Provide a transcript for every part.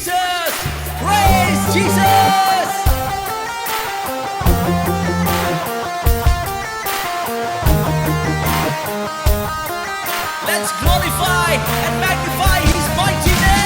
Jesus! Praise Jesus! Let's glorify and magnify His mighty name!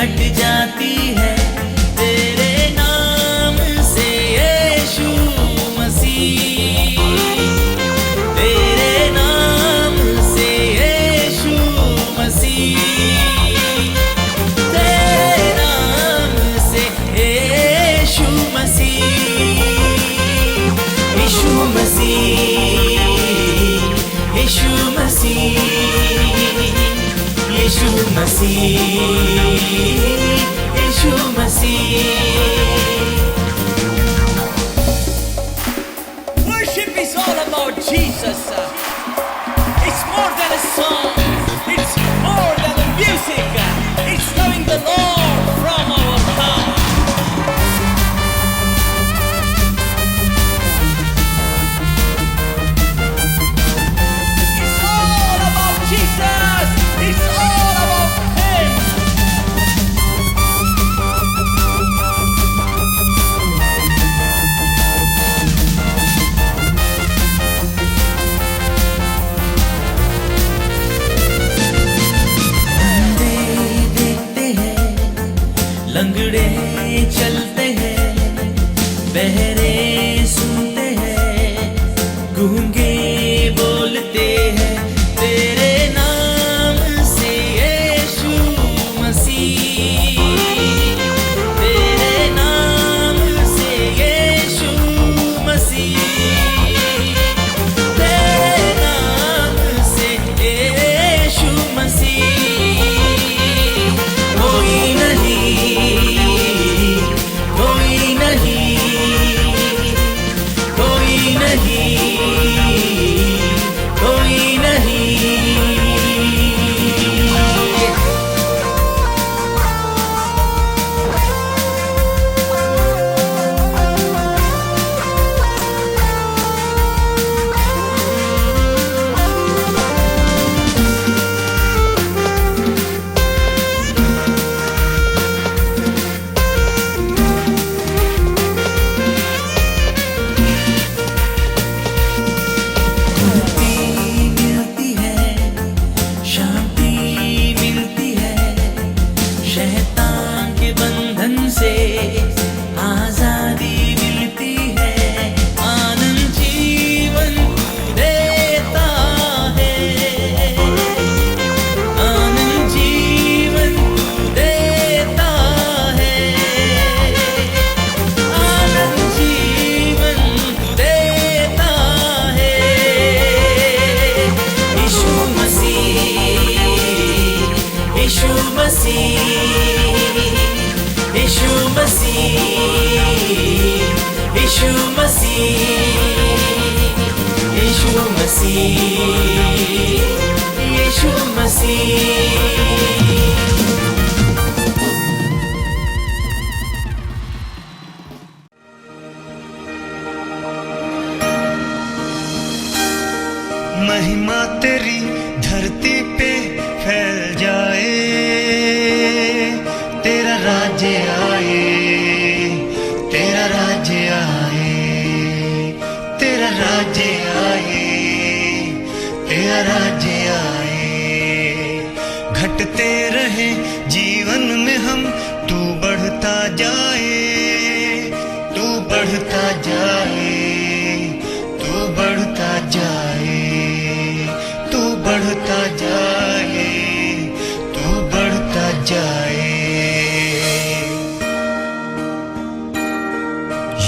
हट जाती है तेरे नाम से यीशु मसीह, तेरे नाम से यीशु मसीह, तेरे नाम से यीशु मसीह, यीशु मसीह, यीशु मसीह, यीशु मसीह, यीशु मसीह। Worship is all about Jesus. It's more than a song. It's more than the music. It's knowing the Lord from our heart. It's all about Jesus. It's all about Him. अंधे देखते हैं, लंगड़े चलते हैं, बहरे सुनते हैं, गूंगे बोलते हैं, तेरे नाम से यीशु मसीह, तेरे नाम से यीशु मसीह, तेरे नाम से यीशु मसीह, कोई नहीं, कोई नहीं, कोई नहीं, कोई नहीं। मुक्ति मिलती है, शांति मिलती है, शैतान के बंधन से आजादी मिलती है, आनंद जीवन देता है, आनंद जीवन देता है, आनंद जीवन देता है, यीशु मसीह, यीशु मसीह, यीशु मसीह, यीशु मसीह, यीशु मसीह, यीशु मसीह। घटते रहे जीवन में हम, तू बढ़ता जाए, तू बढ़ता जाए, तू बढ़ता जाए, तू बढ़ता जाए, तू बढ़ता जाए।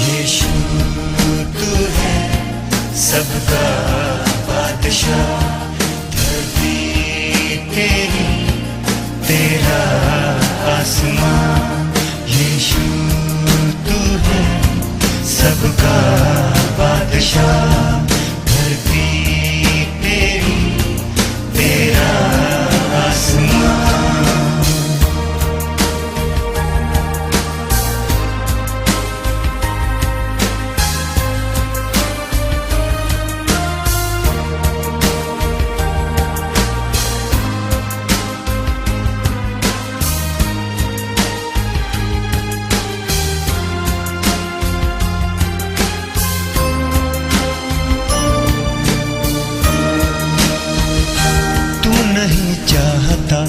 यीशु तू है सबका बादशाह, धरती तेरी तेरा आसमां। यीशु तू है सबका बादशाह, धरती तेरी तेरा आसमां। नहीं चाहता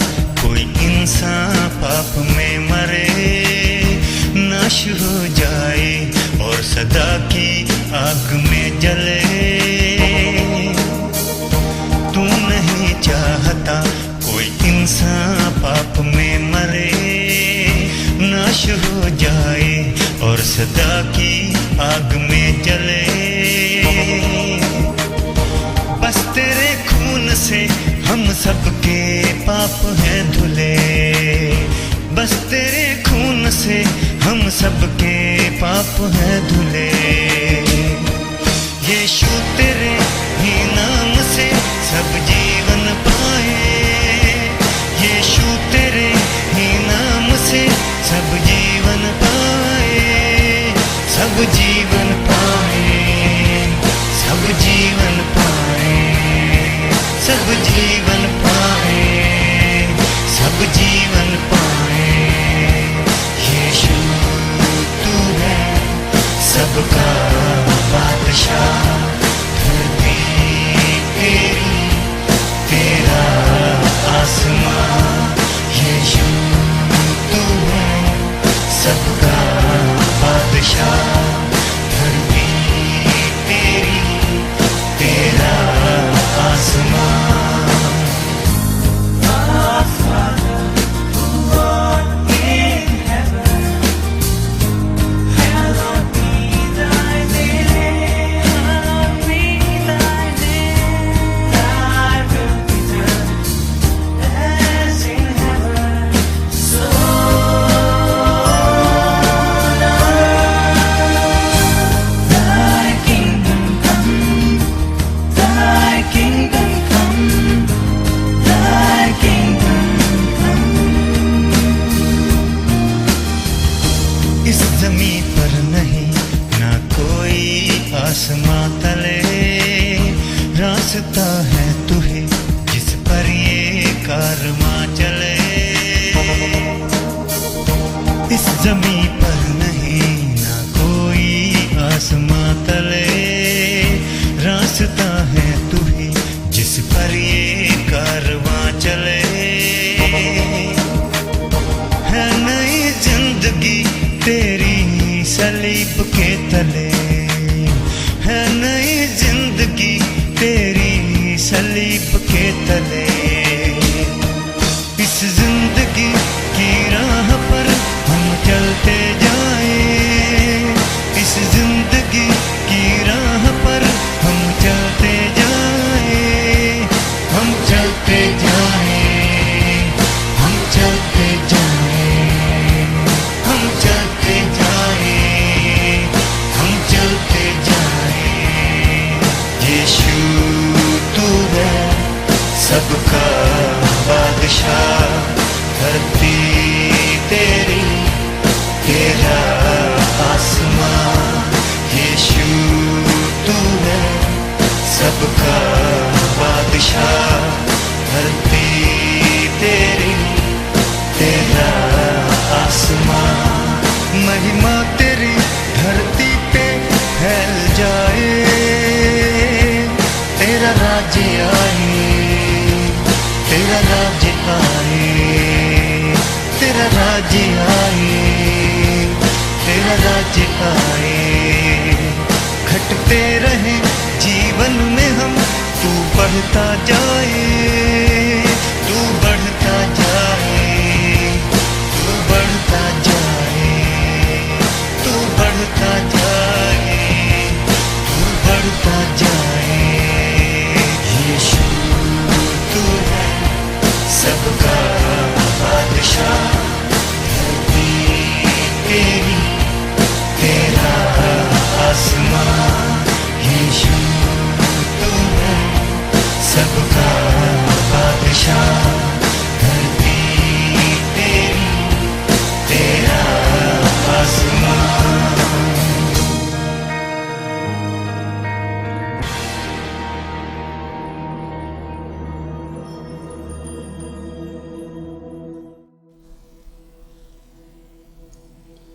कोई इंसान पाप में मरे, नाश हो जाए और सदा की आग में जले। तू नहीं चाहता कोई इंसान पाप में मरे, नाश हो जाए और सदा की आग में जले। बस तेरे खून से हम सबके पाप हैं धुले, बस तेरे खून से हम सबके पाप हैं धुले। यीशु तेरे ही नाम से सब जीवन पाए, यीशु तेरे ही नाम से सब जीवन पाए, सब जीवन पाए, सब जीवन पाए, सब जीवन पाए, सब जीवन पाए। यीशु तू है सबका बादशाह, धरती तेरी तेरा आसमां। यीशु तू है सबका बादशाह, धरती तेरी तेरा आसमां। इस जमीन पर नहीं ना कोई आसमां तले, रास्ता है तू ही जिस पर ये कारवां चले। इस जमीन पर नहीं ना कोई आसमां तले, रास्ता है तू ही जिस पर ये कारवां चले। है नई जिंदगी तेरी सलीब के तले, है नई जिंदगी तेरी सलीब के तले। इस जिंदगी की राह पर हम चलते जाए, इस जिंदगी की राह पर हम चलते जाए, हम चलते जाए, हम चलते जाए, हम चलते जाए, हम चलते जाए। यीशु तू है सबका बादशाह, धरती तेरी तेरा आसमां। यीशु तू है सबका बादशाह, धरती तेरी तेरा आसमां। महिमा तेरी धरती पे फैल जाए, तेरा राज्य आए, तेरा राज्य आए,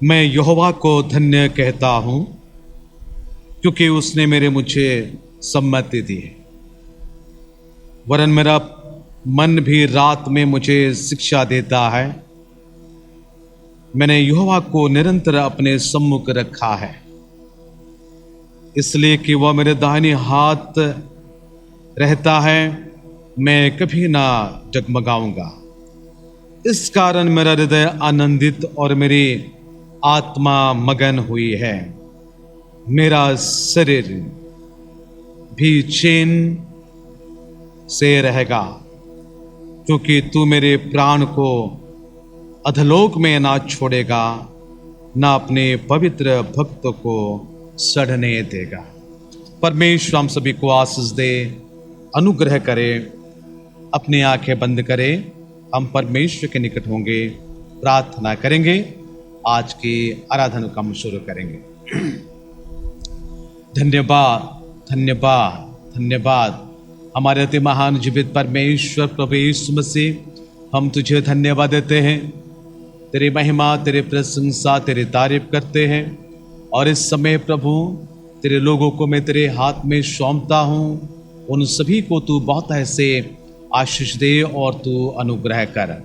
मैं यहोवा को धन्य कहता हूँ, क्योंकि उसने मुझे सम्मति दी है। वरन मेरा मन भी रात में मुझे शिक्षा देता है। मैंने यहोवा को निरंतर अपने सम्मुख रखा है, इसलिए कि वह मेरे दाहिने हाथ रहता है, मैं कभी ना डगमगाऊंगा। इस कारण मेरा हृदय आनंदित और मेरी आत्मा मगन हुई है। मेरा शरीर भी चैन से रहेगा, क्योंकि तू मेरे प्राण को अधलोक में ना छोड़ेगा, ना अपने पवित्र भक्त को सड़ने देगा। परमेश्वर हम सभी को आशीष दे, अनुग्रह करे। अपनी आंखें बंद करें, हम परमेश्वर के निकट होंगे, प्रार्थना करेंगे, आज की आराधना का हम शुरू करेंगे। धन्यवाद धन्यवाद धन्यवाद हमारे अति महान जीवित परमेश्वर प्रभु यीशु मसीह, हम तुझे धन्यवाद देते हैं। तेरी महिमा, तेरी प्रशंसा, तेरी तारीफ करते हैं। और इस समय प्रभु तेरे लोगों को मैं तेरे हाथ में सौंपता हूँ। उन सभी को तू बहुत ऐसे आशीष दे और तू अनुग्रह कर।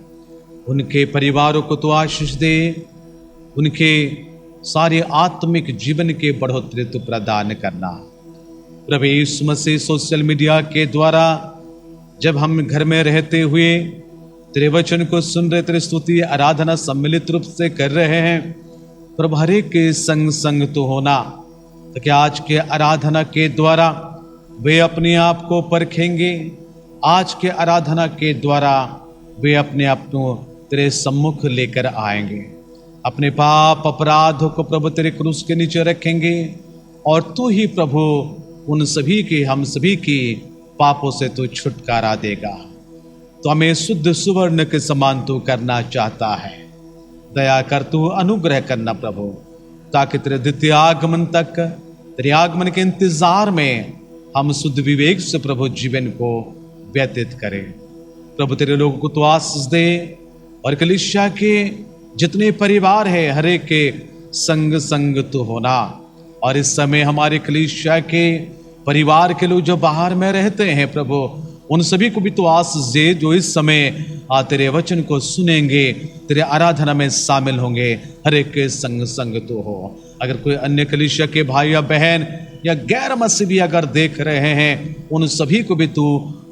उनके परिवारों को तू आशीष दे, उनके सारे आत्मिक जीवन के बढ़ोतरी तू प्रदान करना। प्रभु यीशु मसीह, सोशल मीडिया के द्वारा जब हम घर में रहते हुए तेरे वचन को सुन रहे, तेरे स्तुति आराधना सम्मिलित रूप से कर रहे हैं, प्रभु हर एक के संग संग तो होना, ताकि आज के आराधना के द्वारा वे अपने आप को परखेंगे। आज के आराधना के द्वारा वे अपने आप को तेरे सम्मुख लेकर आएंगे। अपने पाप अपराधों को प्रभु तेरे क्रूस के नीचे रखेंगे, और तू ही प्रभु उन सभी की, हम सभी की पापों से तू छुटकारा देगा। तो हमें शुद्ध सुवर्ण के समान तू करना चाहता है। दया कर, तू अनुग्रह करना प्रभु, ताकि तेरे द्वितीय आगमन तक, तेरे आगमन के इंतजार में हम शुद्ध विवेक से प्रभु जीवन को व्यतीत करें। प्रभु तेरे लोगों को तू आशीष दे, और कलीसिया के जितने परिवार है हर एक के संग संग तू होना। और इस समय हमारे कलीसिया के परिवार के लोग जो बाहर में रहते हैं प्रभु, उन सभी को भी तो आशीष दे, जो इस समय तेरे वचन को सुनेंगे, तेरे आराधना में शामिल होंगे। हर एक के संग संग तो हो। अगर कोई अन्य कलीसिया के भाई या बहन या गैर मसीही अगर देख रहे हैं, उन सभी को भी तू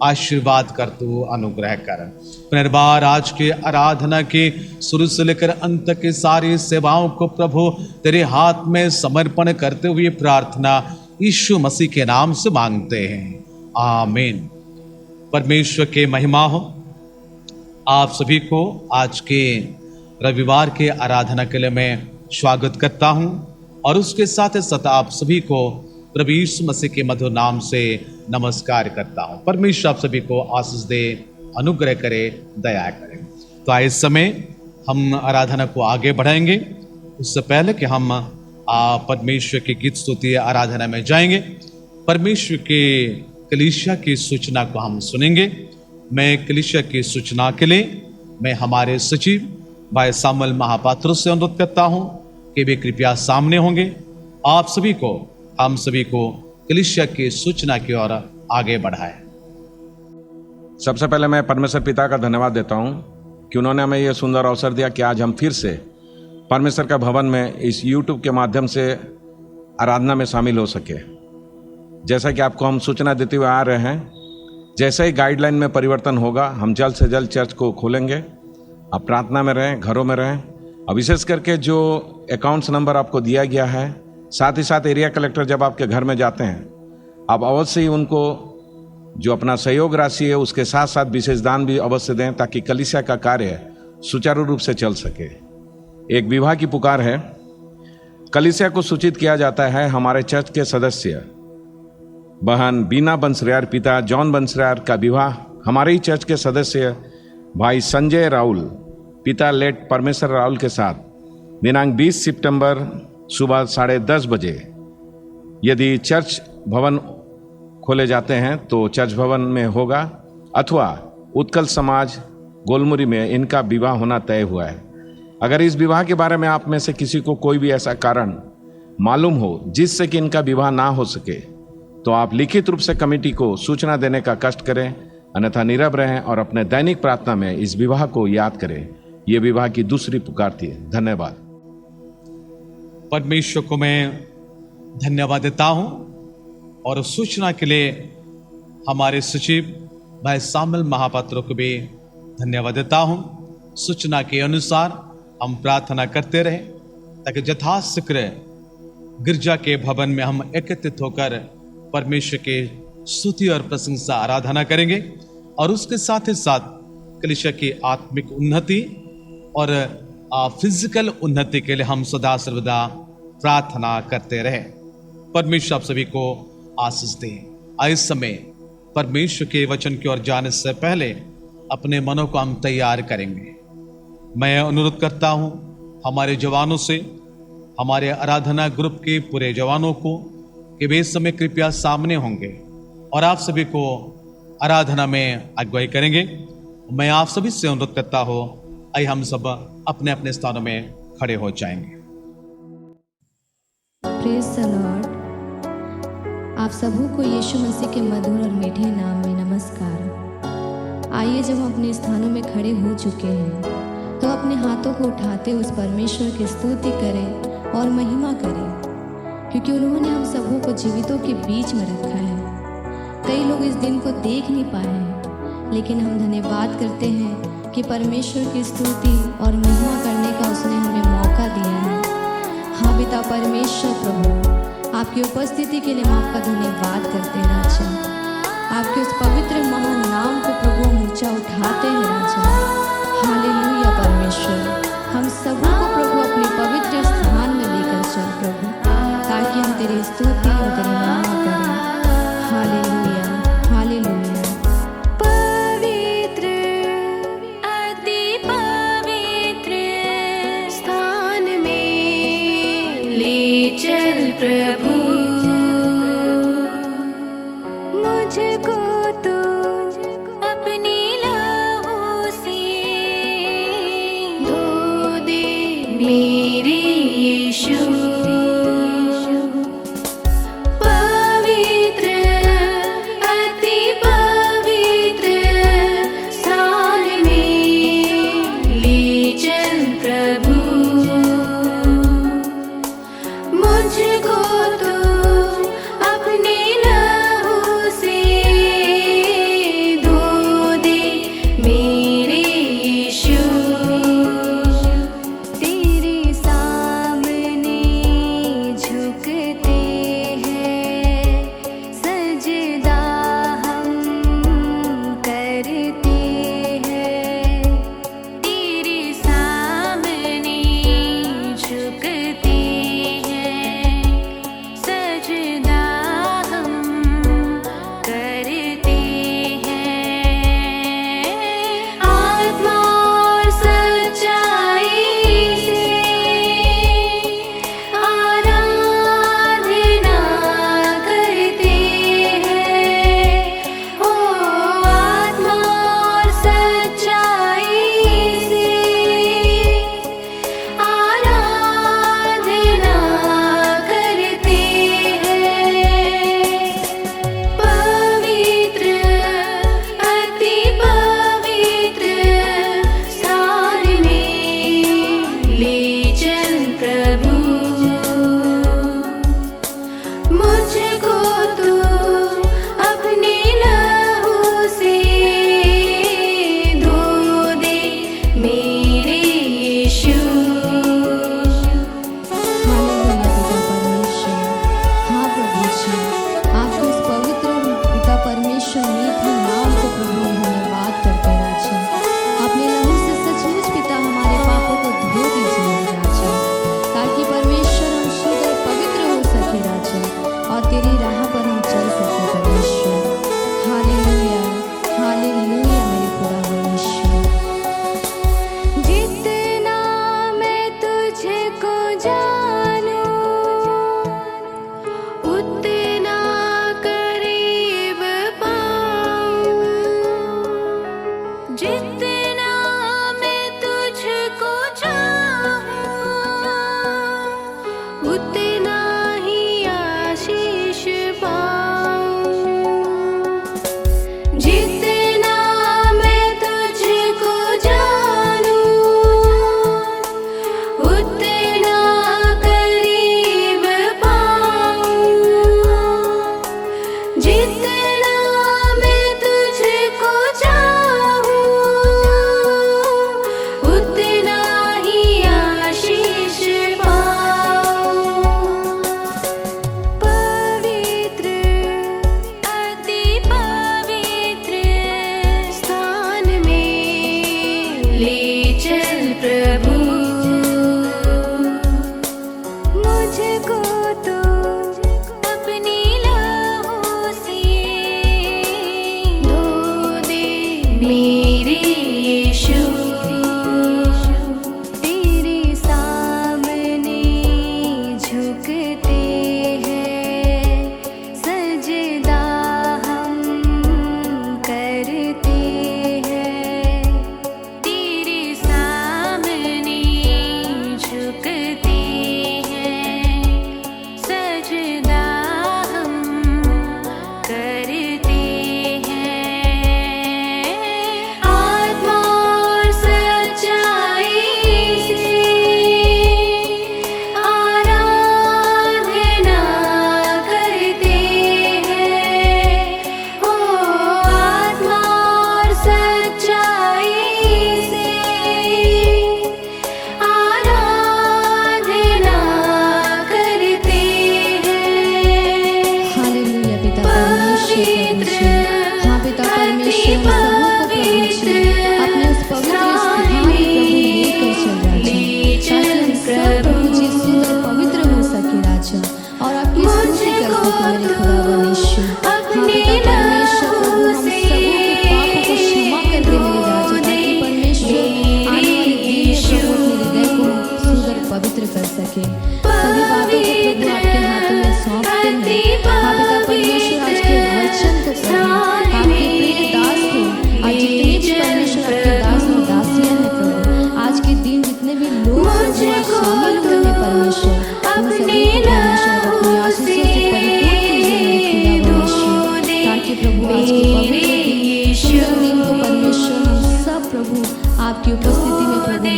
आशीर्वाद कर, तू अनुग्रह कर। पुनर्बार आज के आराधना के शुरू से लेकर अंत के सारी सेवाओं को प्रभु तेरे हाथ में समर्पण करते हुए प्रार्थना यीशु मसीह के नाम से मांगते हैं, आमीन। परमेश्वर के महिमा हो। आप सभी को आज के रविवार के आराधना के लिए मैं स्वागत करता हूं, और उसके साथ साथ आप सभी को प्रभु यीशु मसीह के मधुर नाम से नमस्कार करता हूं। परमेश्वर आप सभी को आशीष दे, अनुग्रह करे, दया करे। तो इस समय हम आराधना को आगे बढ़ाएंगे। उससे पहले कि हम परमेश्वर के गीत स्तुति आराधना में जाएंगे, परमेश्वर के कलीसिया की सूचना को हम सुनेंगे। मैं कलीसिया की सूचना के लिए मैं हमारे सचिव भाई सामुएल महापात्र से अनुरोध करता हूं कि वे कृपया सामने होंगे। आप सभी को, हम सभी को कलीसिया की सूचना की ओर आगे बढ़ाएं। सबसे पहले मैं परमेश्वर पिता का धन्यवाद देता हूं कि उन्होंने हमें यह सुंदर अवसर दिया कि आज हम फिर से परमेश्वर का भवन में इस YouTube के माध्यम से आराधना में शामिल हो सके। जैसा कि आपको हम सूचना देते हुए आ रहे हैं, जैसे ही गाइडलाइन में परिवर्तन होगा, हम जल्द से जल्द चर्च को खोलेंगे। आप प्रार्थना में रहें, घरों में रहें, और विशेष करके जो अकाउंट्स नंबर आपको दिया गया है, साथ ही साथ एरिया कलेक्टर जब आपके घर में जाते हैं, आप अवश्य ही उनको जो अपना सहयोग राशि है उसके साथ साथ विशेष दान भी अवश्य दें, ताकि कलीसिया का कार्य सुचारू रूप से चल सके। एक विवाह की पुकार है। कलीसिया को सूचित किया जाता है हमारे चर्च के सदस्य बहन बीना बंसरियार, पिता जॉन बंसरियार का विवाह हमारे ही चर्च के सदस्य भाई संजय राहुल, पिता लेट परमेश्वर राहुल के साथ दिनांक 20 सितंबर सुबह 10:30 बजे, यदि चर्च भवन खोले जाते हैं तो चर्च भवन में होगा, अथवा उत्कल समाज गोलमुरी में इनका विवाह होना तय हुआ है। अगर इस विवाह के बारे में आप में से किसी को कोई भी ऐसा कारण मालूम हो जिससे कि इनका विवाह ना हो सके, तो आप लिखित रूप से कमेटी को सूचना देने का कष्ट करें, अन्यथा नीरव रहें और अपने दैनिक प्रार्थना में इस विवाह को याद करें। यह विवाह की दूसरी पुकार थी। धन्यवाद। परमेश्वर को मैं धन्यवाद देता हूं और सूचना के लिए हमारे सचिव भाई सामुएल महापात्र को भी धन्यवाद देता हूं। सूचना के अनुसार हम प्रार्थना करते रहे ताकि यथाशीघ्र गिरजा के भवन में हम एकत्रित होकर परमेश्वर के स्तुति और प्रशंसा आराधना करेंगे और उसके साथ ही साथ कलीसिया की आत्मिक उन्नति और फिजिकल उन्नति के लिए हम सदा सर्वदा प्रार्थना करते रहे। परमेश्वर आप सभी को आशीष दे। इस समय परमेश्वर के वचन की ओर जाने से पहले अपने मनों को हम तैयार करेंगे। मैं अनुरोध करता हूं हमारे जवानों से, हमारे आराधना ग्रुप के पूरे जवानों को कि वे इस समय कृपया सामने होंगे और आप सभी को आराधना में अगुवाई करेंगे। मैं आप सभी से अनुरोध करता हूं, आइए हम सब अपने अपने स्थानों में खड़े हो जाएंगे। Praise the Lord. आप सबों को यीशु मसीह के मधुर और मीठे नाम में नमस्कार। आइए जब हम अपने स्थानों में खड़े हो चुके हैं तो अपने हाथों को उठाते उस परमेश्वर की स्तुति करें और महिमा करें, क्योंकि उन्होंने हम सबों को जीवितों के बीच में रखा है। कई लोग इस दिन को देख नहीं पाए हैं, लेकिन हम धन्यवाद करते हैं कि परमेश्वर की स्तुति और महिमा करने का उसने हमें मौका दिया है। हाँ पिता परमेश्वर प्रभु, आपकी उपस्थिति के लिए हम आपका धन्यवाद करते हैं राजा। आपके उस पवित्र महान नाम को प्रभु हम ऊंचा उठाते हैं राजा। हालेलुया परमेश्वर, हम सबों को प्रभु अपने पवित्र स्थान में लेकर चल प्रभु, ताकि हम तेरी स्तुति और तेरी महिमा करें। Hallelujah hallelujah. पवित्र अति पवित्र स्थान में ले चल प्रभु, मुझको तो अपनी लहू से धो दे मेरे यीशु। पवित्र अति पवित्र स्थान में ले चल प्रभु, मुझको तो अपने लहू से धो दे मेरे यीशु। तेरे सामने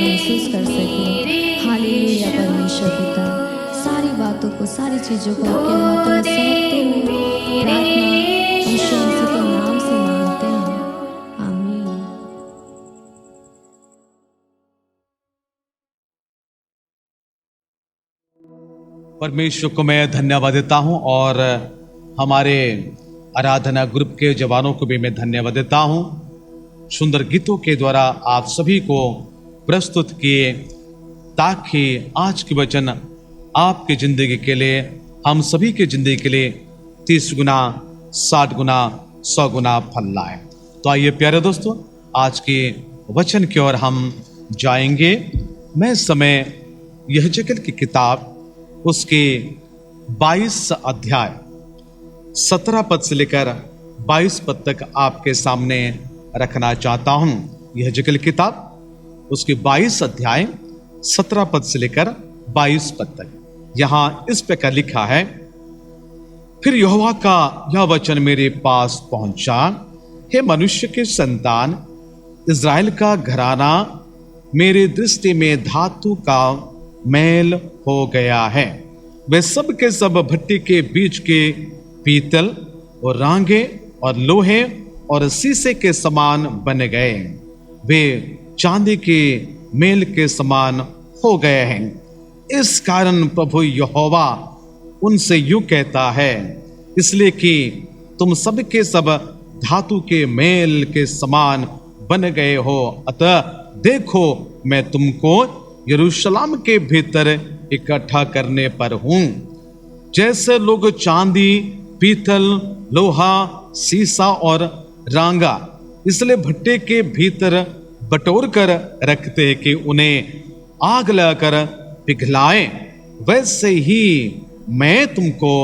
महसूस कर सके। हालेलुया परमेश्वर पिता, सारी बातों को, सारी चीज़ों को आपके हाथों में सौंपते हुए प्रार्थना यीशु मसीह के नाम से मांगते हैं, आमीन। परमेश्वर को मैं धन्यवाद देता हूं और हमारे आराधना ग्रुप के जवानों को भी मैं धन्यवाद देता हूं। सुंदर गीतों के द्वारा आप सभी को प्रस्तुत किए ताकि आज के वचन आपकी जिंदगी के लिए, हम सभी की जिंदगी के लिए 30 गुना, 60 गुना, 100 गुना फल लाए। तो आइए प्यारे दोस्तों, आज के वचन की ओर हम जाएंगे। मैं इस समय यहेजकेल की किताब उसके 22 अध्याय 17 पद से लेकर 22 पद तक आपके सामने रखना चाहता हूं। यहेजकेल किताब उसके 22 अध्याय 17 पद से लेकर 22 पद तक यहां इस प्रकार लिखा है, फिर यहोवा का यह वचन मेरे पास पहुंचा, हे मनुष्य के संतान, इज़राइल का घराना मेरे दृष्टि में धातु का मैल हो गया है। वे सब के सब भट्टी के बीच के पीतल और रांगे और लोहे और शीशे के समान बन गए। वे चांदी के मेल के समान हो गए हैं। इस कारण प्रभु यहोवा उनसे यूं कहता है, इसलिए कि तुम सब के सब धातु के मेल के समान बन गए हो, अतः देखो मैं तुमको यरूशलेम के भीतर इकट्ठा करने पर हूं। जैसे लोग चांदी, पीतल, लोहा, शीशा और रांगा इसलिए भट्टे के भीतर बटोर कर रखते हैं कि उन्हें आग लगाकर पिघलाएं, वैसे ही मैं तुमको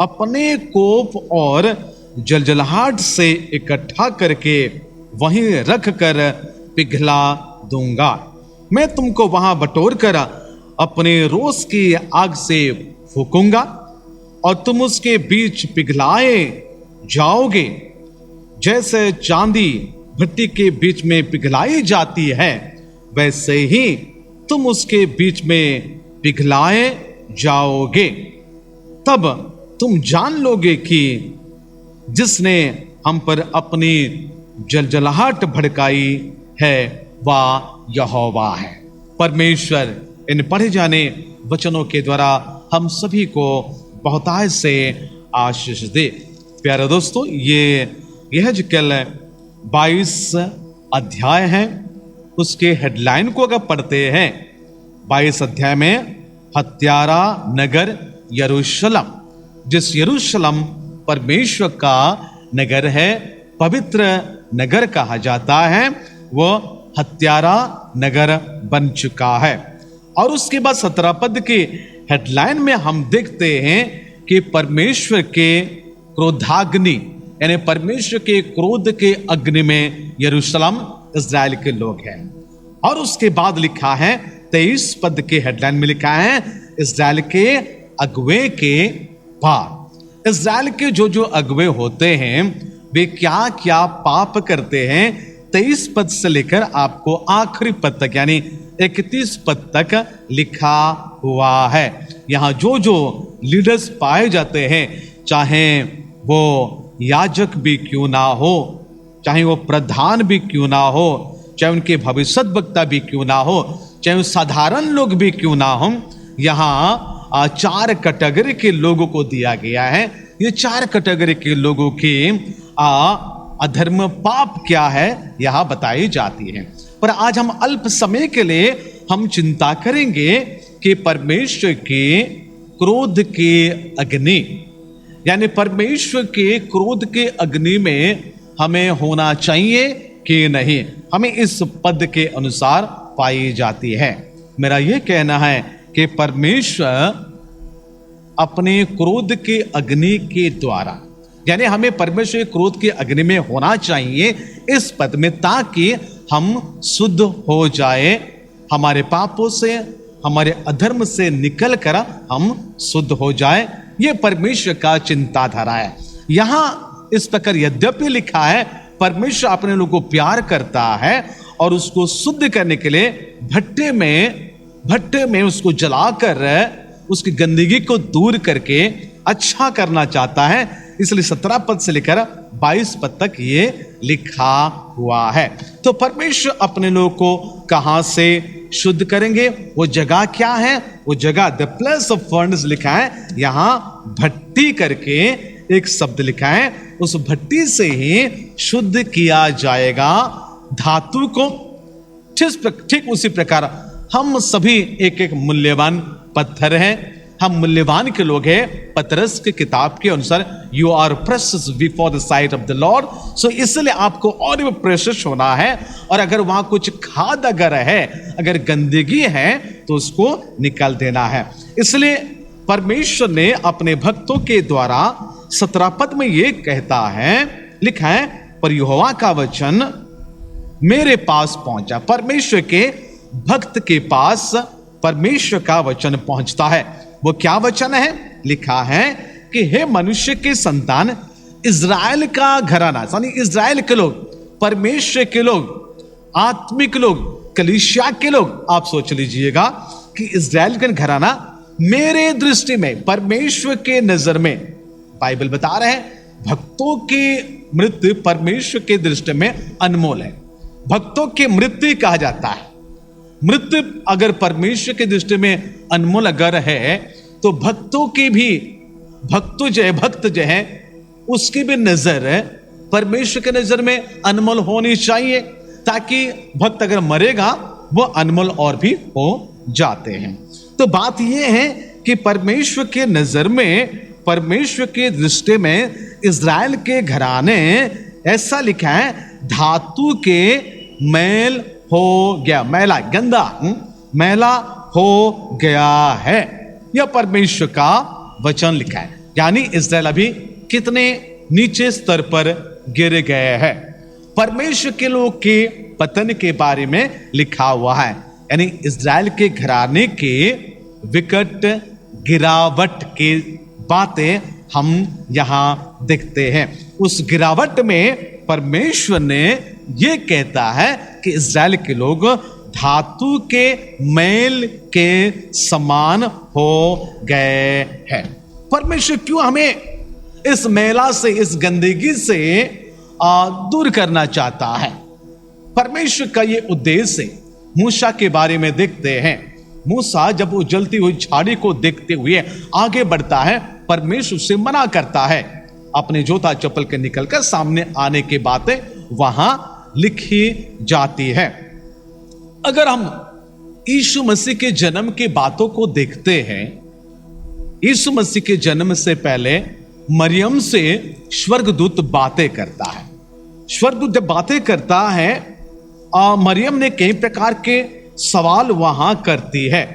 अपने कोप और जलजलाहट से इकट्ठा करके वहीं रख कर पिघला दूंगा। मैं तुमको वहां बटोर कर अपने रोष की आग से फूकूंगा और तुम उसके बीच पिघलाए जाओगे। जैसे चांदी भट्टी के बीच में पिघलाई जाती है, वैसे ही तुम उसके बीच में पिघलाए जाओगे। तब तुम जान लोगे कि जिसने हम पर अपनी जलजलाहट भड़काई है वह यहोवा है। परमेश्वर इन पढ़े जाने वचनों के द्वारा हम सभी को बहुतायत से आशीष दे। प्यारे दोस्तों, ये यहेजकेल 22 अध्याय है। उसके हेडलाइन को अगर पढ़ते हैं, 22 अध्याय में हत्यारा नगर यरूशलेम, जिस यरूशलेम परमेश्वर का नगर है, पवित्र नगर कहा जाता है, वो हत्यारा नगर बन चुका है। और उसके बाद 17 पद के हेडलाइन में हम देखते हैं कि परमेश्वर के क्रोधाग्नि, यानी परमेश्वर के क्रोध के अग्नि में यरूशलेम इज़राइल के लोग हैं। और उसके बाद लिखा है 23 पद के हेडलाइन में लिखा है, इज़राइल के अगुवे के पाप। इज़राइल के जो अगुवे होते हैं वे क्या क्या पाप करते हैं, 23 पद से लेकर आपको आखिरी पद तक यानी 31 पद तक लिखा हुआ है। यहां जो लीडर्स पाए जाते हैं, चाहे वो याजक भी क्यों ना हो, चाहे वो प्रधान भी क्यों ना हो, चाहे उनके भविष्यद्वक्ता भी क्यों ना हो, चाहे वो साधारण लोग भी क्यों ना हो, यहां 4 कैटेगरी के लोगों को दिया गया है। ये 4 कैटेगरी के लोगों की अधर्म पाप क्या है यहां बताई जाती है। पर आज हम अल्प समय के लिए हम चिंता करेंगे कि परमेश्वर के क्रोध के अग्नि, यानी परमेश्वर के क्रोध के अग्नि में हमें होना चाहिए कि नहीं, हमें इस पद के अनुसार पाई जाती है। मेरा यह कहना है कि परमेश्वर अपने क्रोध के अग्नि के द्वारा, यानी हमें परमेश्वर के क्रोध के अग्नि में होना चाहिए इस पद में, ताकि हम शुद्ध हो जाए, हमारे पापों से, हमारे अधर्म से निकल कर हम शुद्ध हो जाए। यह परमेश्वर का चिंताधारा है। यहां इस प्रकार यद्यपि लिखा है परमेश्वर अपने लोगों को प्यार करता है और उसको शुद्ध करने के लिए भट्टे में उसको जलाकर उसकी गंदगी को दूर करके अच्छा करना चाहता है। इसलिए 17 पद से लेकर 22 पद तक ये लिखा हुआ है। तो परमेश्वर अपने लोगों को कहां से शुद्ध करेंगे, वो जगह क्या है? वो जगह द प्लेस ऑफ फर्नेस लिखा है, यहां भट्टी करके एक शब्द लिखा है। उस भट्टी से ही शुद्ध किया जाएगा धातु को। ठीक उसी प्रकार हम सभी एक एक मूल्यवान पत्थर हैं, हम मूल्यवान के लोग हैं। पतरस की किताब के अनुसार you are precious before the sight of the lord. So इसलिए आपको और भी प्रेशियस होना है। और अगर वहां कुछ खाद अगर है, अगर गंदगी है, तो उसको निकाल देना है। इसलिए परमेश्वर ने अपने भक्तों के द्वारा 17 पद में यह कहता है, लिखा है, पर यहोवा का वचन मेरे पास पहुंचा। परमेश्वर के भक्त के पास परमेश्वर का वचन पहुंचता है। वो क्या वचन है? लिखा है कि हे मनुष्य के संतान, इज़राइल का घराना, यानी इज़राइल के लोग, परमेश्वर के लोग, आत्मिक लोग, कलीसिया के लोग, आप सोच लीजिएगा कि इज़राइल का घराना मेरे दृष्टि में, परमेश्वर के नजर में, बाइबल बता रहे हैं, भक्तों की मृत्यु परमेश्वर के दृष्टि में अनमोल है। भक्तों की मृत्यु कहा जाता है। मृत्यु अगर परमेश्वर की दृष्टि में अनमोल अगर है, तो भक्तों की भी, भक्त जो है उसकी भी नजर परमेश्वर के नजर में अनमोल होनी चाहिए, ताकि भक्त अगर मरेगा वो अनमोल और भी हो जाते हैं। तो बात यह है कि परमेश्वर के नजर में, परमेश्वर की दृष्टि में इज़राइल के घराने, ऐसा लिखा है, धातु के मैल हो गया, मैला, गंदा, मैला हो गया है। यह परमेश्वर का वचन लिखा है। यानी इज़राइल अभी कितने नीचे स्तर पर गिर गए हैं। परमेश्वर के लोग के पतन के बारे में लिखा हुआ है। यानी इज़राइल के घराने के विकट गिरावट की बातें हम यहां देखते हैं। उस गिरावट में परमेश्वर ने यह कहता है कि इज़राइल के लोग धातु के मैल के समान हो गए हैं। परमेश्वर क्यों हमें इस मैला से, इस गंदगी से दूर करना चाहता है? परमेश्वर का यह उद्देश्य मूसा के बारे में देखते हैं। मूसा जब वो जलती हुई झाड़ी को देखते हुए आगे बढ़ता है, परमेश्वर से मना करता है। अपने जूता चप्पल के निकलकर सामने आने की बातें वहां लिखी जाती है। अगर हम यीशु मसीह के जन्म की बातों को देखते हैं, यीशु मसीह के जन्म से पहले मरियम से स्वर्गदूत बातें करता है। स्वर्गदूत जब बातें करता है, मरियम ने कई प्रकार के सवाल वहां करती है,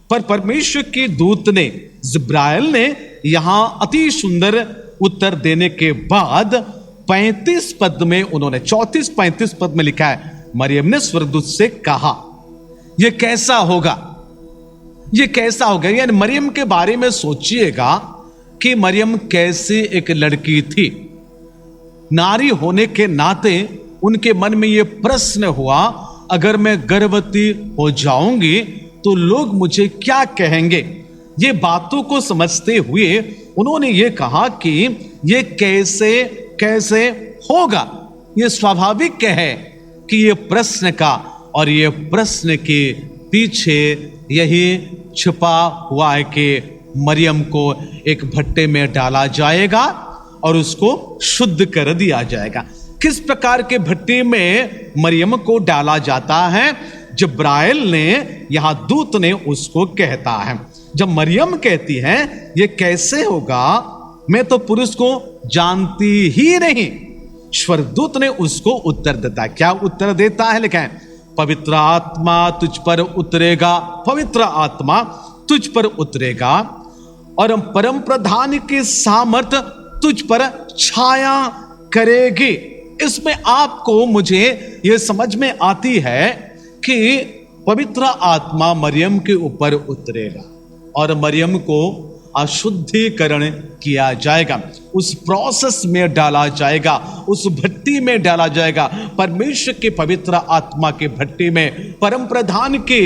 पर परमेश्वर के दूत ने, जिब्राइल ने यहां अति सुंदर उत्तर देने के बाद 35 पद में उन्होंने, 34-35 पद में लिखा है, मरियम ने स्वर्गदूत से कहा, यह कैसा होगा, यह कैसा होगा। यानी मरियम के बारे में सोचिएगा कि मरियम कैसी एक लड़की थी। नारी होने के नाते उनके मन में यह प्रश्न हुआ, अगर मैं गर्भवती हो जाऊंगी तो लोग मुझे क्या कहेंगे। ये बातों को समझते हुए उन्होंने ये कहा कि ये कैसे होगा। ये स्वाभाविक है कि ये प्रश्न का, और ये प्रश्न के पीछे यही छिपा हुआ है कि मरियम को एक भट्टे में डाला जाएगा और उसको शुद्ध कर दिया जाएगा। किस प्रकार के भट्टे में मरियम को डाला जाता है? जिब्राइल ने, यहां दूत ने उसको कहता है। जब मरियम कहती है ये कैसे होगा, मैं तो पुरुष को जानती ही नहीं, स्वर्गदूत ने उसको उत्तर देता है। क्या उत्तर देता है? लिखा है, पवित्र आत्मा तुझ पर उतरेगा, पवित्र आत्मा तुझ पर उतरेगा और परम प्रधान की सामर्थ तुझ पर छाया करेगी। इसमें आपको, मुझे यह समझ में आती है कि पवित्र आत्मा मरियम के ऊपर उतरेगा और मरियम को अशुद्धिकरण किया जाएगा, उस प्रोसेस में डाला जाएगा, उस भट्टी में डाला जाएगा, परमेश्वर के पवित्र आत्मा के भट्टी में, परम प्रधान के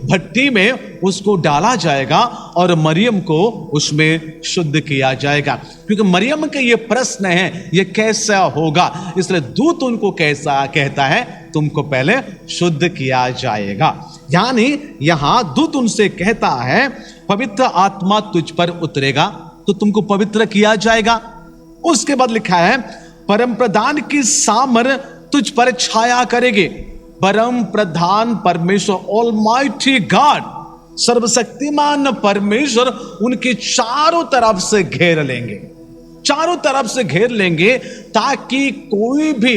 भट्टी में उसको डाला जाएगा और मरियम को उसमें शुद्ध किया जाएगा। क्योंकि मरियम के ये प्रश्न है, ये कैसा होगा, इसलिए दूत उनको कैसा कहता है, तुमको पहले शुद्ध किया जाएगा। यानी यहां दूत उनसे कहता है पवित्र आत्मा तुझ पर उतरेगा तो तुमको पवित्र किया जाएगा। उसके बाद लिखा है परम प्रधान की सामर तुझ पर छाया करेगी। परम प्रधान परमेश्वर, ऑलमाइटी गॉड, सर्वशक्तिमान परमेश्वर उनके चारों तरफ से घेर लेंगे, चारों तरफ से घेर लेंगे, ताकि कोई भी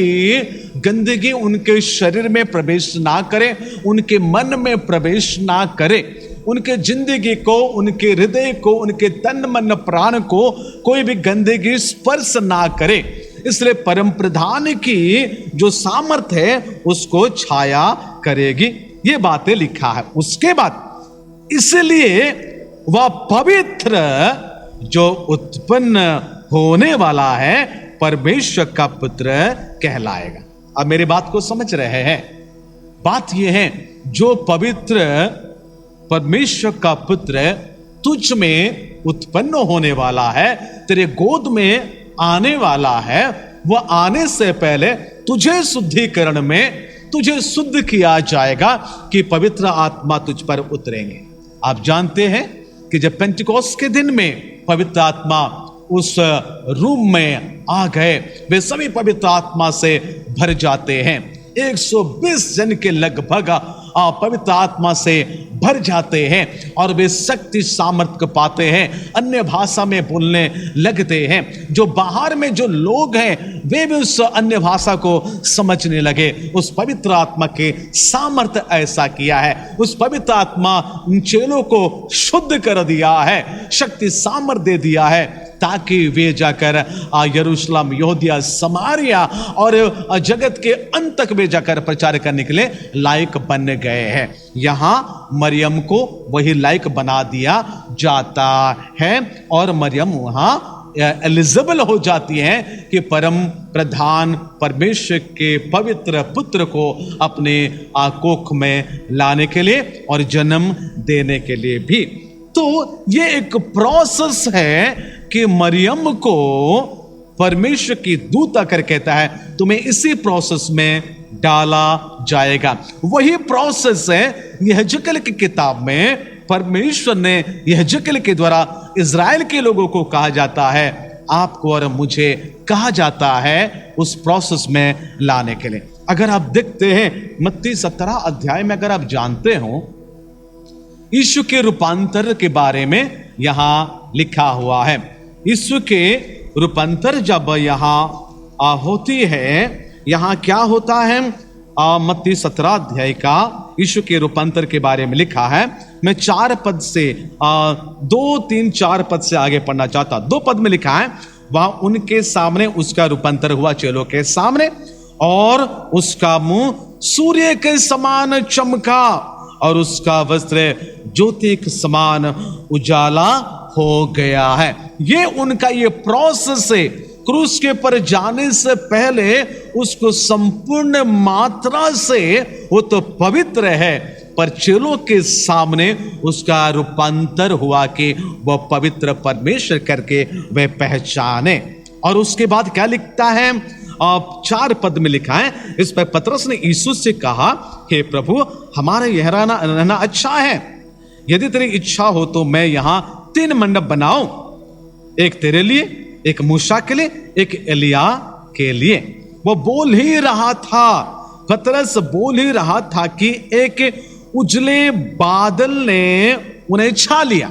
गंदगी उनके शरीर में प्रवेश ना करे, उनके मन में प्रवेश ना करे, उनके जिंदगी को, उनके हृदय को, उनके तन मन प्राण को कोई भी गंदगी स्पर्श ना करे। इसलिए परम प्रधान की जो सामर्थ्य है उसको छाया करेगी। ये बातें लिखा है। उसके बाद इसलिए वह पवित्र जो उत्पन्न होने वाला है परमेश्वर का पुत्र कहलाएगा। अब मेरी बात को समझ रहे हैं? बात यह है, जो पवित्र परमेश्वर का पुत्र तुझ में उत्पन्न होने वाला है, तेरे गोद में आने वाला है, वह आने से पहले तुझे शुद्धिकरण में तुझे शुद्ध किया जाएगा कि पवित्र आत्मा तुझ पर उतरेंगे। आप जानते हैं कि जब पेंटिकोस्ट के दिन में पवित्र आत्मा उस रूम में आ गए, वे सभी पवित्र आत्मा से भर जाते हैं। 120 जन के लगभग पवित्र आत्मा से भर जाते हैं और वे शक्ति सामर्थ्य पाते हैं, अन्य भाषा में बोलने लगते हैं। जो बाहर में जो लोग हैं वे भी उस अन्य भाषा को समझने लगे। उस पवित्र आत्मा के सामर्थ्य ऐसा किया है। उस पवित्र आत्मा उन चेलों को शुद्ध कर दिया है, शक्ति सामर्थ्य दे दिया है, ताकि वे जाकर यरूशलेम, यहूदिया, समारिया और जगत के अंत तक वे जाकर प्रचार करने के लिए लायक बन गए हैं। यहां मरियम को वही लायक बना दिया जाता है और मरियम वहां एलिजिबल हो जाती है कि परम प्रधान परमेश्वर के पवित्र पुत्र को अपने कोख में लाने के लिए और जन्म देने के लिए भी। तो ये एक प्रोसेस है कि मरियम को परमेश्वर की दूत आकर कहता है तुम्हें इसी प्रोसेस में डाला जाएगा। वही प्रोसेस है यहेजकेल की किताब में परमेश्वर ने यहेजकेल के द्वारा इज़राइल के लोगों को कहा जाता है, आपको और मुझे कहा जाता है उस प्रोसेस में लाने के लिए। अगर आप देखते हैं मत्ती 17 अध्याय में, अगर आप जानते हो यीशु के रूपांतर के बारे में यहां लिखा हुआ है। यीशु के रूपांतर जब यहां होती है, यहां क्या होता है, मत्ती 17 अध्याय का यीशु के रूपांतर के बारे में लिखा है। मैं 4 पद से 2, 3, 4 पद से आगे पढ़ना चाहता। 2 पद में लिखा है, वहां उनके सामने उसका रूपांतर हुआ, चेलों के सामने, और उसका मुंह सूर्य के समान चमका और उसका वस्त्र ज्योति के समान उजाला हो गया है। ये उनका ये प्रोसेस है। क्रूस के पर जाने से पहले उसको संपूर्ण मात्रा से वो तो पवित्र है, पर चेलों के सामने उसका रूपांतर हुआ कि वह पवित्र परमेश्वर करके वे पहचाने। और उसके बाद क्या लिखता है, 4 पद में लिखा है, इस पर पतरस ने यीशु से कहा, हे प्रभु, हमारा यह रहना अच्छा है। यदि तेरी इच्छा हो तो मैं यहां 3 मंडप बनाऊं, एक तेरे लिए, एक मूसा के लिए, एक एलिया के लिए। वो बोल ही रहा था, पतरस बोल ही रहा था कि एक उजले बादल ने उन्हें छा लिया।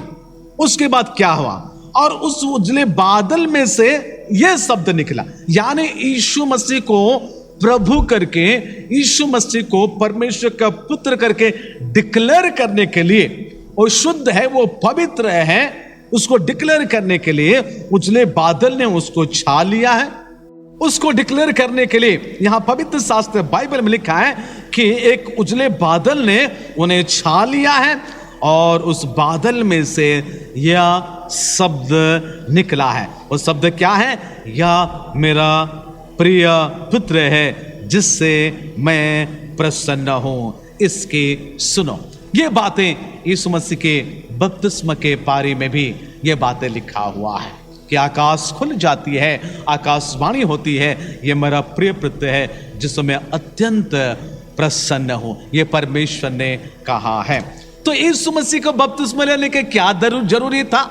उसके बाद क्या हुआ, और उस उजले बादल में से यह शब्द निकला, यानी यीशु मसीह को प्रभु करके, यीशु मसीह को परमेश्वर का पुत्र करके डिक्लेयर करने के लिए, वो शुद्ध है, वो पवित्र है, उसको डिक्लेयर करने के लिए उजले बादल ने उसको छा लिया है। उसको डिक्लेयर करने के लिए यहां पवित्र शास्त्र बाइबल में लिखा है कि एक उजले बादल ने उन्हें छा लिया है और उस बादल में से यह शब्द निकला है। वो शब्द क्या है? यह मेरा प्रिय पुत्र है जिससे मैं प्रसन्न हूं, इसकी सुनो। ये बातें यीशु मसीह के बपतिस्मा के पारी में भी ये बातें लिखा हुआ है कि आकाश खुल जाती है, आकाशवाणी होती है, ये मेरा प्रिय पुत्र है जिससे मैं अत्यंत प्रसन्न हूं। ये परमेश्वर ने कहा है। तो यीशु मसीह को बपतिस्मा लेने के क्या जरूरी था?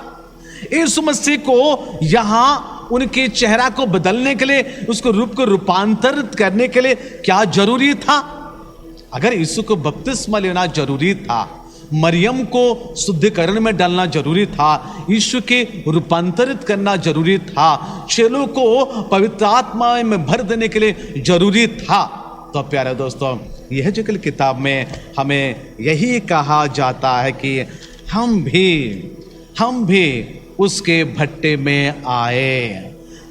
यीशु मसीह को यहां उनके चेहरा को बदलने के लिए, उसको रूप को रूपांतरित करने के लिए क्या जरूरी था? अगर यीशु को बपतिस्मा लेना जरूरी था, मरियम को शुद्धिकरण में डालना जरूरी था, यीशु के रूपांतरित करना जरूरी था, चेलों को पवित्र आत्मा में भर देने के लिए जरूरी था, तो प्यारे दोस्तों यह जो किताब में हमें यही कहा जाता है कि हम भी उसके भट्टे में आए,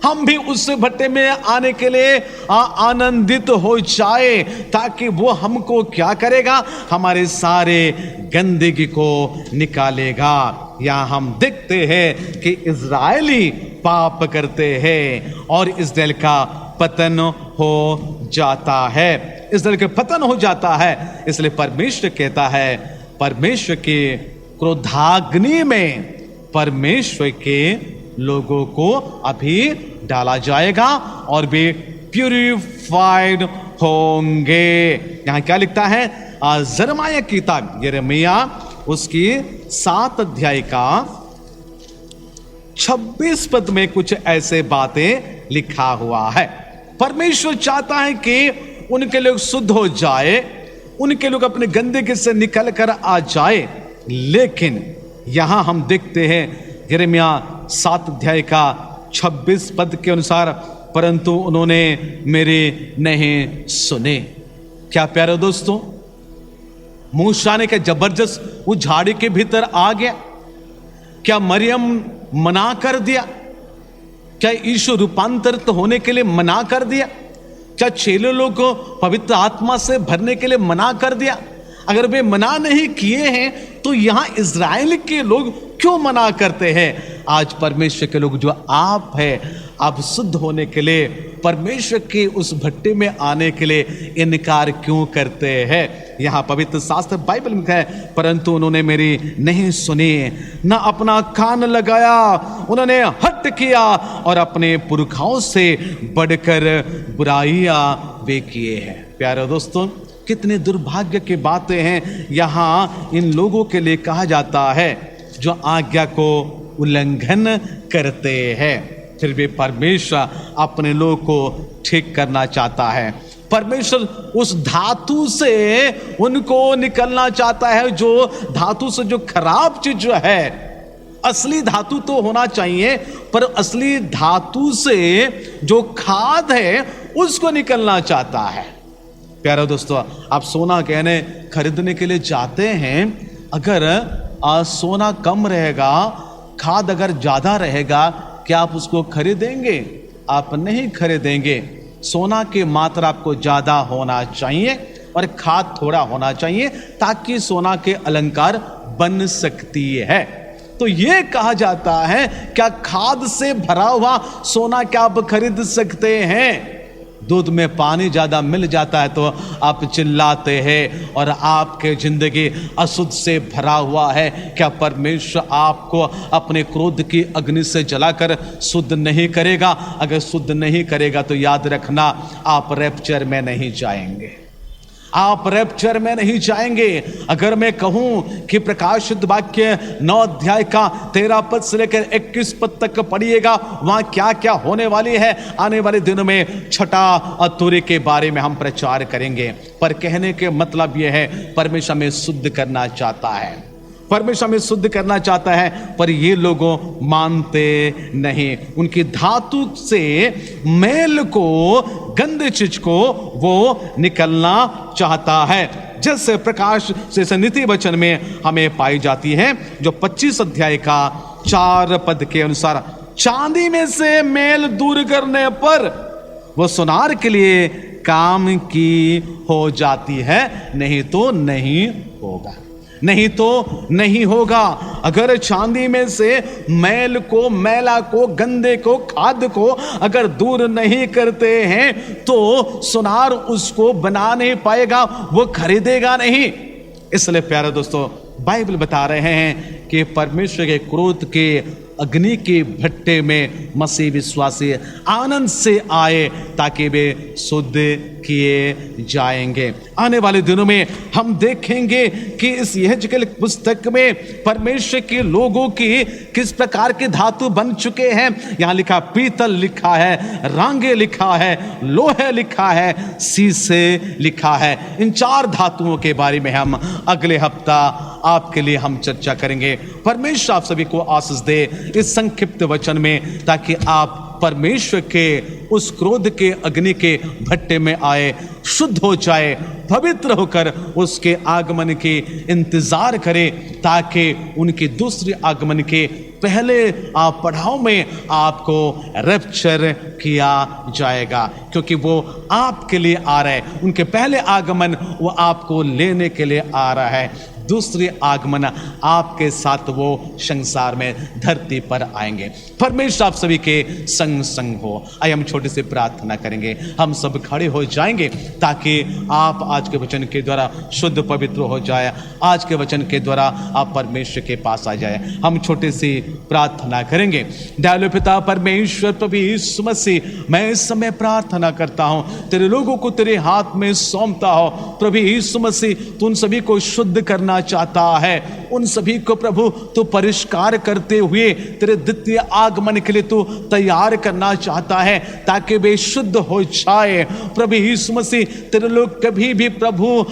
हम भी उस भट्टे में आने के लिए आनंदित हो जाए, ताकि वो हमको क्या करेगा? हमारे सारे गंदगी को निकालेगा। यहाँ हम देखते हैं कि इज़राइली पाप करते हैं और इज़राइल का पतन हो जाता है, इज़राइल का पतन हो जाता है। इसलिए परमेश्वर कहता है, परमेश्वर के क्रोधाग्नि में परमेश्वर के लोगों को अभी डाला जाएगा और वे प्यूरिफाइड होंगे। यहां क्या लिखता है? यिर्मयाह की किताब, यिर्मयाह उसकी 7 अध्याय का 26 पद में कुछ ऐसे बातें लिखा हुआ है। परमेश्वर चाहता है कि उनके लोग शुद्ध हो जाए, उनके लोग अपने गंदगी से निकल कर आ जाए, लेकिन यहां हम देखते हैं यिर्मयाह 7 अध्याय का 26 पद के अनुसार, परंतु उन्होंने मेरे नहीं सुने। क्या प्यारे दोस्तों, मूसा ने क्या जबरदस्त उस झाड़ी के भीतर आ गया? क्या मरियम मना कर दिया? क्या यीशु रूपांतरित होने के लिए मना कर दिया? क्या चेले लोग को पवित्र आत्मा से भरने के लिए मना कर दिया? अगर वे मना नहीं किए हैं तो यहां इज़राइल के लोग क्यों मना करते हैं? आज परमेश्वर के लोग जो आप है, आप शुद्ध होने के लिए, परमेश्वर के उस भट्टे में आने के लिए इनकार क्यों करते हैं? यहाँ पवित्र शास्त्र बाइबल में है, परंतु उन्होंने मेरी नहीं सुनी, ना अपना कान लगाया, उन्होंने हट किया और अपने पुरखाओं से बढ़कर बुराइयां वे किए हैं। प्यारे दोस्तों, कितने दुर्भाग्य की बातें हैं। यहाँ इन लोगों के लिए कहा जाता है जो आज्ञा को उल्लंघन करते हैं, फिर भी परमेश्वर अपने लोग को ठीक करना चाहता है। परमेश्वर उस धातु से उनको निकलना चाहता है, जो धातु से जो खराब चीज जो है, असली धातु तो होना चाहिए, पर असली धातु से जो खाद है उसको निकलना चाहता है। प्यारे दोस्तों, आप सोना गहने खरीदने के लिए जाते हैं, अगर सोना कम रहेगा, खाद अगर ज्यादा रहेगा, क्या आप उसको खरीदेंगे? आप नहीं खरीदेंगे। सोना की मात्रा आपको ज्यादा होना चाहिए और खाद थोड़ा होना चाहिए, ताकि सोना के अलंकार बन सकती है। तो ये कहा जाता है, क्या खाद से भरा हुआ सोना क्या आप खरीद सकते हैं? दूध में पानी ज्यादा मिल जाता है तो आप चिल्लाते हैं और आपके जिंदगी अशुद्ध से भरा हुआ है। क्या परमेश्वर आपको अपने क्रोध की अग्नि से जलाकर शुद्ध नहीं करेगा? अगर शुद्ध नहीं करेगा तो याद रखना, आप रैप्चर में नहीं जाएंगे, आप रैप्चर में नहीं जाएंगे। अगर मैं कहूं कि प्रकाशित वाक्य 9 अध्याय का 13 पद से लेकर 21 पद तक पढ़िएगा, वहां क्या क्या होने वाली है, आने वाले दिनों में छठा अतुरे के बारे में हम प्रचार करेंगे। पर कहने के मतलब यह है, परमेश्वर में शुद्ध करना चाहता है, परमेश्वर में शुद्ध करना चाहता है, पर ये लोगों मानते नहीं। उनकी धातु से मैल को, गंदे चीज को वो निकलना चाहता है। जैसे प्रकाश से नीति वचन में हमें पाई जाती है, जो 25 अध्याय का 4 पद के अनुसार, चांदी में से मैल दूर करने पर वो सुनार के लिए काम की हो जाती है, नहीं तो नहीं होगा, नहीं तो नहीं होगा। अगर चांदी में से मैल को, मैला को, गंदे को, खाद को अगर दूर नहीं करते हैं तो सुनार उसको बना नहीं पाएगा, वो खरीदेगा नहीं। इसलिए प्यारे दोस्तों, बाइबल बता रहे हैं कि परमेश्वर के क्रोध के अग्नि के भट्टे में मसीह विश्वासी आनंद से आए ताकि वे शुद्ध किए जाएंगे। आने वाले दिनों में हम देखेंगे कि इस यहेजकेल पुस्तक में परमेश्वर के लोगों की किस प्रकार के धातु बन चुके हैं। यहाँ लिखा पीतल लिखा है, रांगे लिखा है, लोहे लिखा है, शीशे लिखा है। इन 4 धातुओं के बारे में हम अगले हफ्ता आपके लिए हम चर्चा करेंगे। परमेश्वर आप सभी को आशीष दे इस संक्षिप्त वचन में, ताकि आप परमेश्वर के उस क्रोध के अग्नि के भट्टे में आए, शुद्ध हो जाए, पवित्र होकर उसके आगमन की इंतजार करें, ताकि उनके दूसरे आगमन के पहले आप पड़ाव में आपको रैप्चर किया जाएगा, क्योंकि वो आपके लिए आ रहा है। उनके पहले आगमन वो आपको लेने के लिए आ रहा है, दूसरे आगमन आपके साथ वो संसार में धरती पर आएंगे। परमेश्वर आप सभी के संग संग हो। आइए हम छोटे से प्रार्थना करेंगे, हम सब खड़े हो जाएंगे ताकि आप आज के वचन के द्वारा शुद्ध पवित्र हो जाए, आज के वचन के द्वारा आप परमेश्वर के पास आ जाए। हम छोटे सी प्रार्थना करेंगे। दयालु पिता परमेश्वर प्रभु यीशु मसीह, मैं इस समय प्रार्थना करता हूँ, तेरे लोगों को तेरे हाथ में सौंपता हो। प्रभु यीशु मसीह, तू उन सभी को शुद्ध करना चाहता है, उन सभी को प्रभु तो परिष्कार करते हुए तेरे द्वितीय आगमन के लिए तू तैयार करना चाहता है, ताकि वे शुद्ध हो जाए। प्रभु यीशु मसीह, तेरे लोग कभी भी प्रभु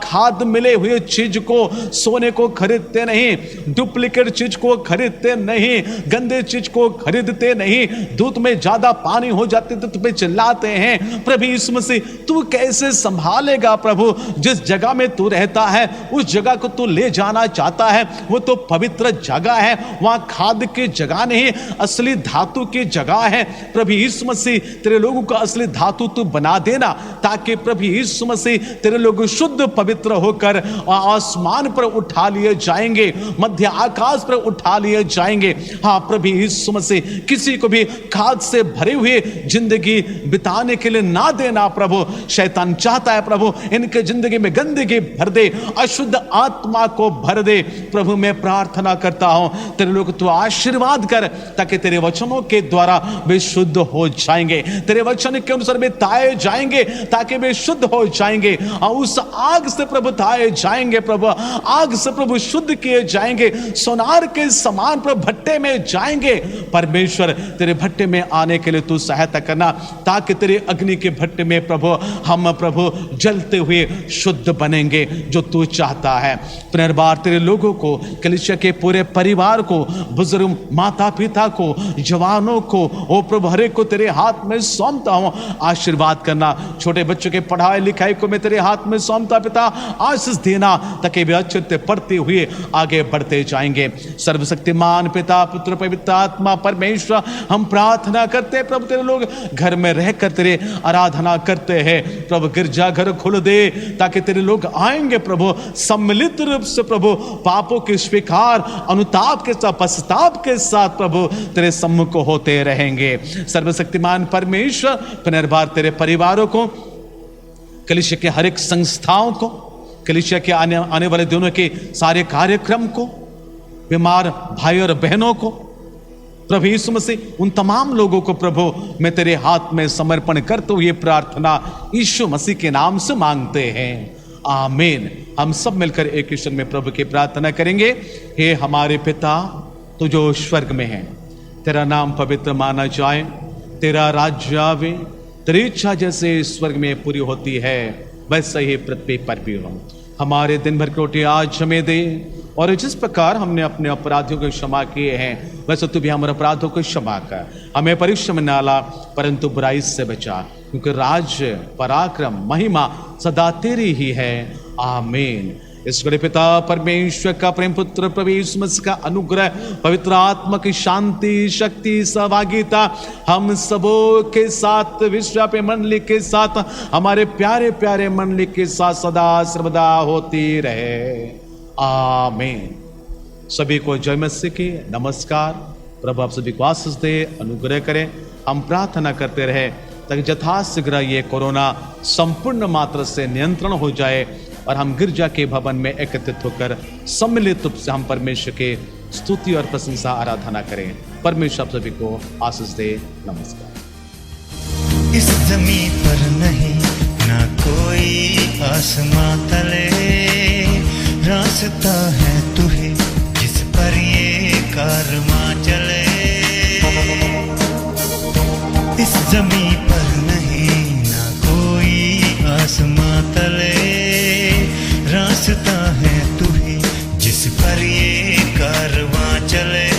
खाद मिले हुए चीज को, सोने को खरीदते नहीं, डुप्लीकेट चीज को खरीदते नहीं, गंदे चीज को खरीदते नहीं। दूध में ज्यादा पानी हो जाते तो तुम्हें चिल्लाते हैं। प्रभु यीशु मसीह, तू कैसे संभालेगा प्रभु? जिस जगह में तू रहता है उस जगह को तू ले जाना चाहता है, वो तो पवित्र जगह है, वहां खाद की जगह नहीं, असली धातु की जगह है। प्रभु यीशु मसीह, तेरे लोगों को असली धातु तू बना देना, ताकि प्रभु यीशु मसीह तेरे लोग शुद्ध पवित्र होकर आसमान पर उठा लिए जाएंगे, मध्य आकाश पर उठा लिए जाएंगे। हाँ प्रभु यीशु मसीह, किसी को भी खाद से भरे हुए जिंदगी बिताने के लिए ना देना प्रभु। शैतान चाहता है प्रभु इनके जिंदगी में गंदगी भर दे, अशुद्ध आत्मा को भर दे। प्रभु मैं प्रार्थना करता हूं, तेरे लोग तू आशीर्वाद कर, ताकि तेरे वचनों के द्वारा वे शुद्ध हो जाएंगे, तेरे वचन के अनुसार वे ताए जाएंगे, ताकि वे शुद्ध हो जाएंगे। और उस आग से प्रभु ताए जाएंगे, प्रभु आग से प्रभु शुद्ध किए जाएंगे, सोनार के समान प्रभु भट्टे में जाएंगे। परमेश्वर, तेरे भट्टे में आने के लिए तू सहायता करना, ताकि तेरे अग्नि के भट्टे में प्रभु हम प्रभु जलते हुए शुद्ध बनेंगे, जो तू चाहता है। पुनर्बार तेरे लोगों को, कलीसिया के पूरे परिवार को, बुजुर्ग माता पिता को, जवानों को, ओ प्रभु हर एक को तेरे हाथ में सौंपता हूं। आशीर्वाद करना, छोटे बच्चों के पढ़ाई लिखाई को मैं तेरे हाथ में सौंपता पिता, आशीष देना, ताकि वे अच्छे से पढ़ते हुए आगे बढ़ते जाएंगे। सर्वशक्तिमान पिता पुत्र पवित्र आत्मा परमेश्वर, हम प्रार्थना करते हैं प्रभु तेरे लोग घर में रहकर तेरे आराधना करते हैं प्रभु, गिरजा घर खोल दे, ताकि तेरे लोग आएंगे प्रभु सम्मिलित रूप से प्रभु पापों के स्वीकार, अनुताप के साथ, पश्चाताप के साथ प्रभु तेरे सम्मुख होते रहेंगे। सर्वशक्तिमान परमेश्वर, पुनर्बार तेरे परिवारों को, कलीसिया के हर एक संस्थाओं को, कलीसिया के आने वाले दिनों के सारे कार्यक्रम को, बीमार भाई और बहनों को, प्रभु यीशु मसीह उन तमाम लोगों को प्रभु मैं तेरे हाथ में समर्पण करते हुए प्रार्थना यीशु मसीह के नाम से मांगते हैं, आमीन। हम सब मिलकर एक ईश्वर में प्रभु की प्रार्थना करेंगे। हे हमारे पिता, तू जो स्वर्ग में है, तेरा नाम पवित्र माना जाए, तेरा राज्य आवे, तेरी इच्छा जैसे स्वर्ग में पूरी होती है वैसे ही पृथ्वी पर भी हो। हमारे दिन भर की रोटी आज हमें दे, और जिस प्रकार हमने अपने अपराधियों को क्षमा किए हैं वैसे तू भी हमारे अपराधों को क्षमा कर। हमें परीक्षा में न ला, परंतु बुराई से बचा, क्योंकि राज्य, पराक्रम, महिमा सदा तेरी ही है, आमीन। ईश्वर पिता परमेश्वर का प्रेम, पुत्र प्रभु यीशु मसीह का अनुग्रह, पवित्र आत्मा की शांति, शक्ति, सहभागिता हम सबों के साथ, विश्वापी मंडली के साथ, हमारे प्यारे प्यारे मंडली के साथ सदा सर्वदा होती रहे, आमीन। सभी को जय मसीह की नमस्कार। प्रभु आप सभी को आशीष दे, अनुग्रह करें। हम प्रार्थना करते रहे ताकि यथाशीघ्र ये कोरोना संपूर्ण मात्रा से नियंत्रण हो जाए और हम गिरजा के भवन में एकत्रित होकर सम्मिलित रूप से हम परमेश्वर के स्तुति और प्रशंसा आराधना करें। परमेश्वर आप सभी को आशीष दे। नमस्कार। इस जमीन पर नहीं ना कोई आसमां तले, रास्ता है तू ही जिस पर ये कारवां चले। इस जमीन पर नहीं ना कोई आसमां तले, रास्ता है तू ही जिस पर ये कारवां चले।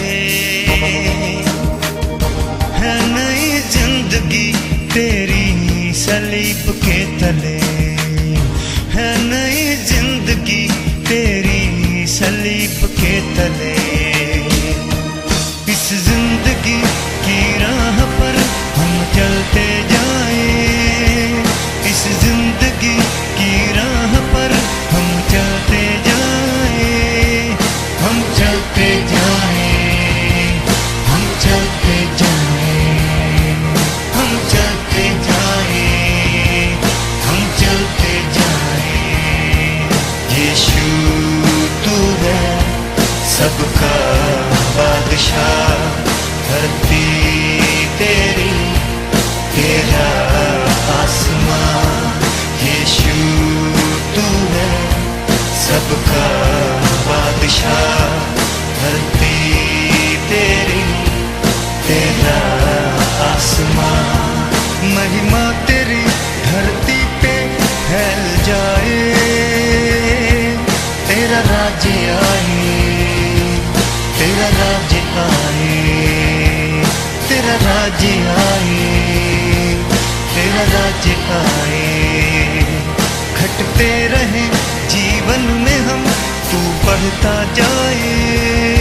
है नई जिंदगी तेरी सलीब के तले, है नई जिंदगी तेरी सलीब के तले। इस जिंदगी की राह पर हम चलते जाएं, इस जिंदगी की राह पर हम चलते जाएं, हम चलते जाएं, हम चलते जाएं, हम चलते जाएं, हम चलते जाएं। यीशु तू है सबका बादशाह, धरती तेरी तेरा आसमां। यीशु तू है सबका बादशाह, धरती तेरी तेरा आसमां। महिमा तेरी धरती पे फैल जाए, तेरा राज्य आए, तेरा राज्य आए, तेरा राज्य आए, तेरा राज्य आए। घटते रहे जीवन में हम, तू बढ़ता जाए।